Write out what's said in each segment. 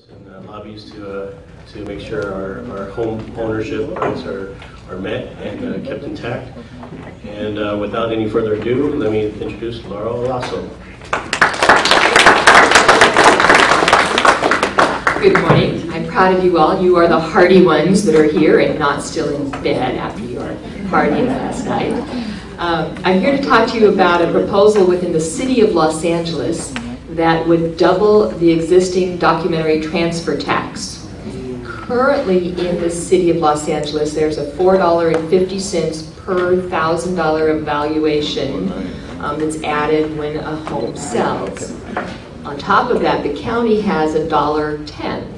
and lobbies to make sure our home ownership rights are met and kept intact. And without any further ado, let me introduce Laura Olhasso. Good morning. I'm proud of you all. You are the hardy ones that are here and not still in bed after your partying last night. I'm here to talk to you about a proposal within the city of Los Angeles that would double the existing documentary transfer tax. Currently in the city of Los Angeles, there's a $4.50 per $1,000 evaluation that's added when a home sells. On top of that, the county has $1.10.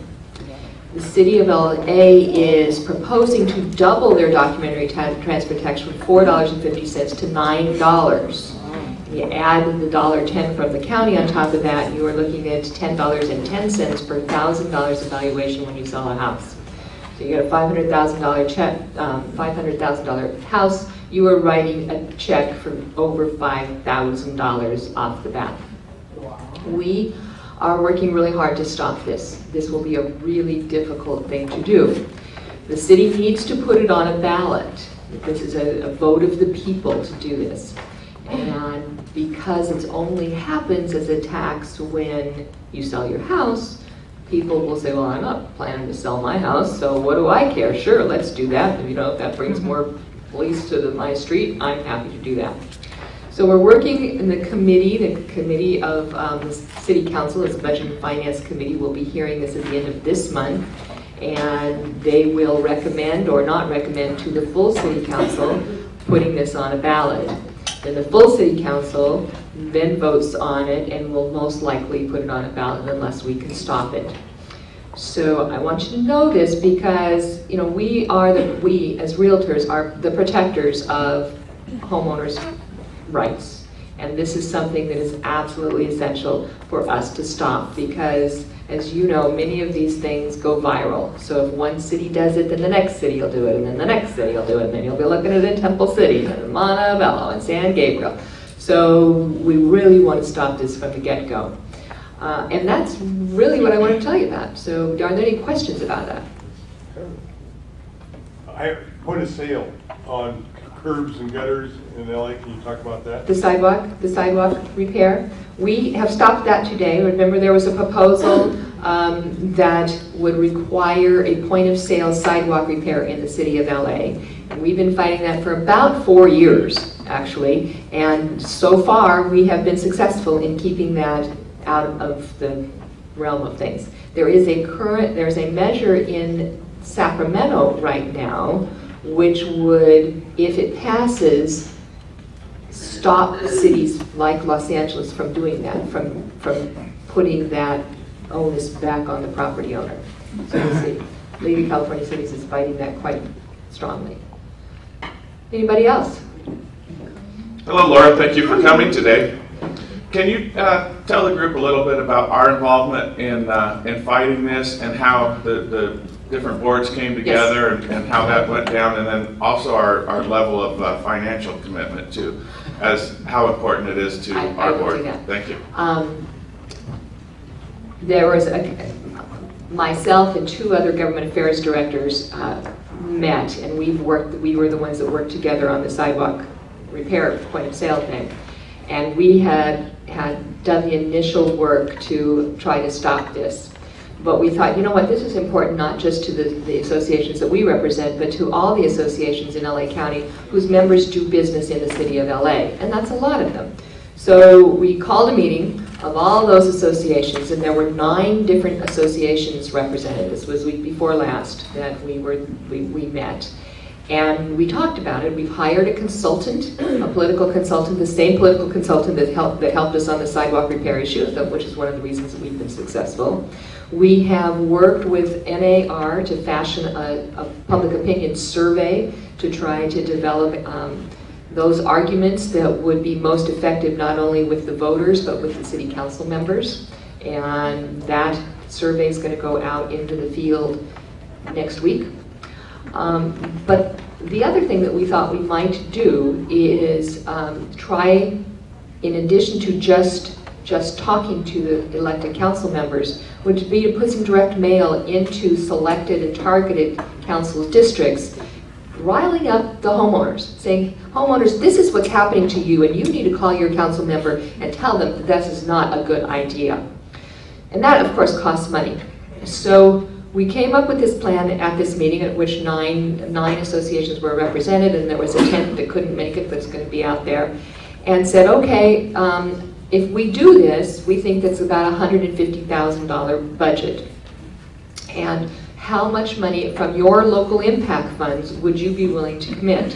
The city of LA is proposing to double their documentary transfer tax from $4.50 to $9. You add the $1.10 from the county on top of that, you are looking at $10.10 per $1,000 evaluation when you sell a house. So you get a $500,000 check, $500,000 house, you are writing a check for over $5,000 off the bat. We are working really hard to stop this. This will be a really difficult thing to do. The city needs to put it on a ballot. This is a vote of the people to do this. And because it only happens as a tax when you sell your house, people will say, well, I'm not planning to sell my house, so what do I care? Sure, let's do that. And, you know, if that brings more police to my street, I'm happy to do that. So we're working in the committee of the City Council, as Budget and Finance Committee, will be hearing this at the end of this month, and they will recommend or not recommend to the full City Council putting this on a ballot. Then the full City Council then votes on it and will most likely put it on a ballot unless we can stop it. So I want you to know this because, you know, we as realtors are the protectors of homeowners' rights. And this is something that is absolutely essential for us to stop because, as you know, many of these things go viral. So if one city does it, then the next city will do it, and then the next city will do it, and then you'll be looking at it in Temple City, and Montebello, and San Gabriel. So we really want to stop this from the get-go. And that's really what I want to tell you about. So are there any questions about that? I put a sale on curbs and gutters in LA. Can you talk about that? The sidewalk repair. We have stopped that today. Remember, there was a proposal that would require a point-of-sale sidewalk repair in the city of LA. And we've been fighting that for about 4 years, actually. And so far, we have been successful in keeping that out of the realm of things. There's a measure in Sacramento right now which would, if it passes, stop cities like Los Angeles from doing that, from putting that onus back on the property owner. So you see, League of California Cities is fighting that quite strongly. Anybody else? Hello, Laura. Thank you for coming today. Can you tell the group a little bit about our involvement in fighting this and how the different boards came together? Yes. and how that went down, and then also our level of financial commitment to, as how important it is to our board. Thank you. There was myself and 2 other government affairs directors met, and we were the ones that worked together on the sidewalk repair point of sale thing. And we had done the initial work to try to stop this. But we thought, you know what, this is important not just to the associations that we represent, but to all the associations in LA County whose members do business in the city of LA, and that's a lot of them. So we called a meeting of all those associations, and there were 9 different associations represented. This was week before last that we met. And we talked about it. We've hired a consultant, a political consultant, the same political consultant that helped us on the sidewalk repair issue, which is one of the reasons that we've been successful. We have worked with NAR to fashion a public opinion survey to try to develop those arguments that would be most effective not only with the voters but with the city council members. And that survey is going to go out into the field next week. But the other thing that we thought we might do is try, in addition to just just talking to the elected council members would be to put some direct mail into selected and targeted council districts, riling up the homeowners, saying, homeowners, this is what's happening to you, and you need to call your council member and tell them that this is not a good idea. And that, of course, costs money. So we came up with this plan at this meeting, at which nine associations were represented, and there was a 10th that couldn't make it, but it's going to be out there, and said, okay, if we do this, we think that's about a $150,000 budget. And how much money from your local impact funds would you be willing to commit?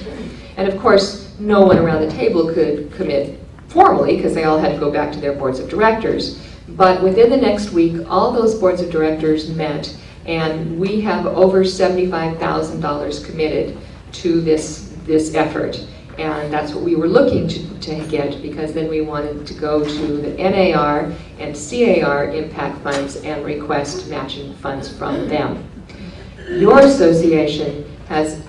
And of course, no one around the table could commit formally, because they all had to go back to their boards of directors. But within the next week, all those boards of directors met, and we have over $75,000 committed to this effort. And that's what we were looking to get, because then we wanted to go to the NAR and CAR impact funds and request matching funds from them. Your association has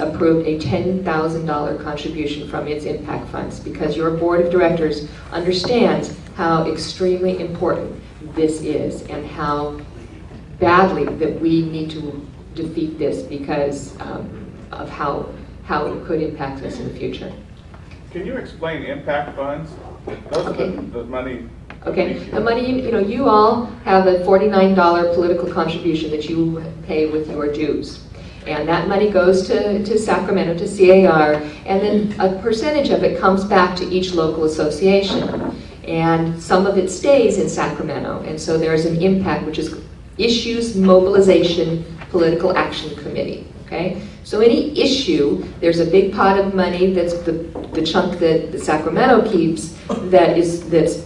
approved a $10,000 contribution from its impact funds, because your board of directors understands how extremely important this is and how badly that we need to defeat this because of how it could impact us in the future. Can you explain impact funds? Those Okay. are the money. Okay, the money, you all have a $49 political contribution that you pay with your dues. And that money goes to Sacramento, to CAR, and then a percentage of it comes back to each local association. And some of it stays in Sacramento. And so there's an impact, which is Issues Mobilization Political Action Committee. Okay? So any issue, there's a big pot of money that's the chunk that the Sacramento keeps that's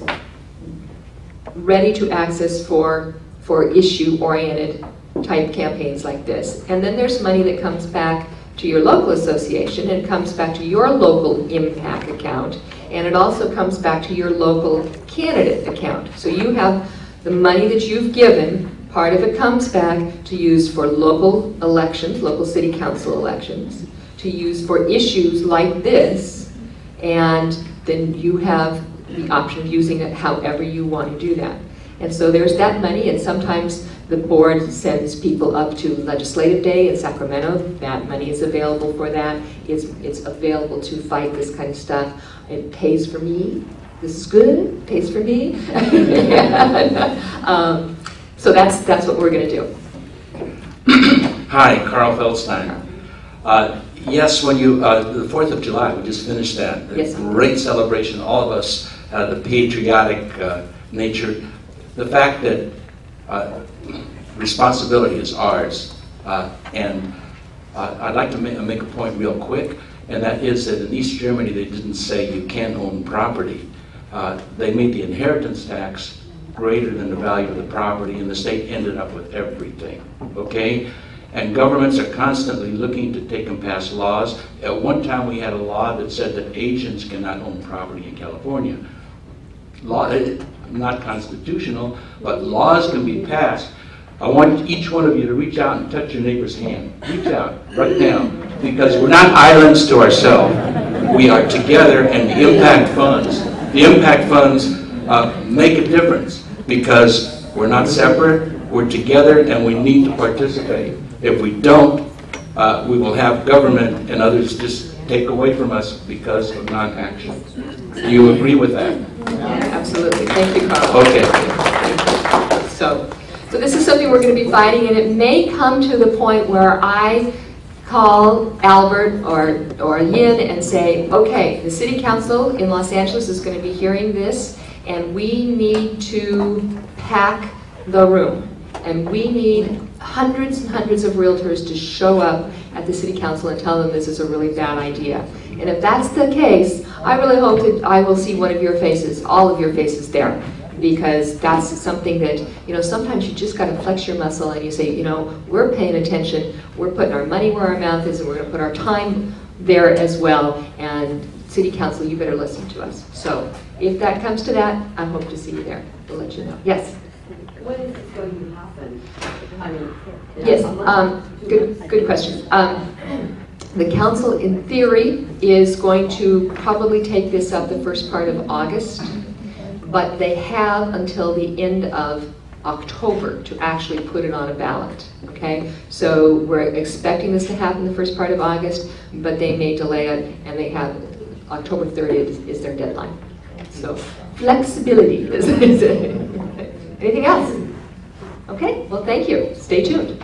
ready to access for issue-oriented type campaigns like this. And then there's money that comes back to your local association, and it comes back to your local impact account, and it also comes back to your local candidate account. So you have the money that you've given, part of it comes back to use for local elections, local city council elections, to use for issues like this, and then you have the option of using it however you want to do that. And so there's that money, and sometimes the board sends people up to Legislative Day in Sacramento. That money is available for that. It's available to fight this kind of stuff. It pays for me. This is good. It pays for me. So that's what we're going to do. Hi, Carl Feldstein. Yes, when you the 4th of July, we just finished that. Yes. Great celebration. All of us had the patriotic nature. The fact that responsibility is ours, and I'd like to make a point real quick, and that is that in East Germany they didn't say you can't own property. They made the inheritance tax greater than the value of the property, and the state ended up with everything, okay? And governments are constantly looking to take and pass laws. At one time we had a law that said that Asians cannot own property in California. Law, not constitutional, but laws can be passed. I want each one of you to reach out and touch your neighbor's hand. Reach out right now, because we're not islands to ourselves. We are together, and the impact funds make a difference, because we're not separate, we're together, and we need to participate. If we don't, we will have government and others just take away from us because of non-action. Do you agree with that? Yeah, absolutely. Thank you, Carl. Okay. So this is something we're going to be fighting, and it may come to the point where I call Albert or Yin and say, okay, the City Council in Los Angeles is going to be hearing this, and we need to pack the room. And we need hundreds and hundreds of realtors to show up at the City Council and tell them this is a really bad idea. And if that's the case, I really hope that I will see one of your faces, all of your faces there. Because that's something that, sometimes you just got to flex your muscle and you say, we're paying attention, we're putting our money where our mouth is, and we're going to put our time there as well. And City Council, you better listen to us. So if that comes to that, I hope to see you there. We'll let you know. Yes? When is this going to happen? I mean, Yes, good question. The council, in theory, is going to probably take this up the first part of August, but they have until the end of October to actually put it on a ballot, okay? So we're expecting this to happen the first part of August, but they may delay it, and they have October 30th is their deadline. So flexibility is anything else? Okay, well, thank you. Stay tuned.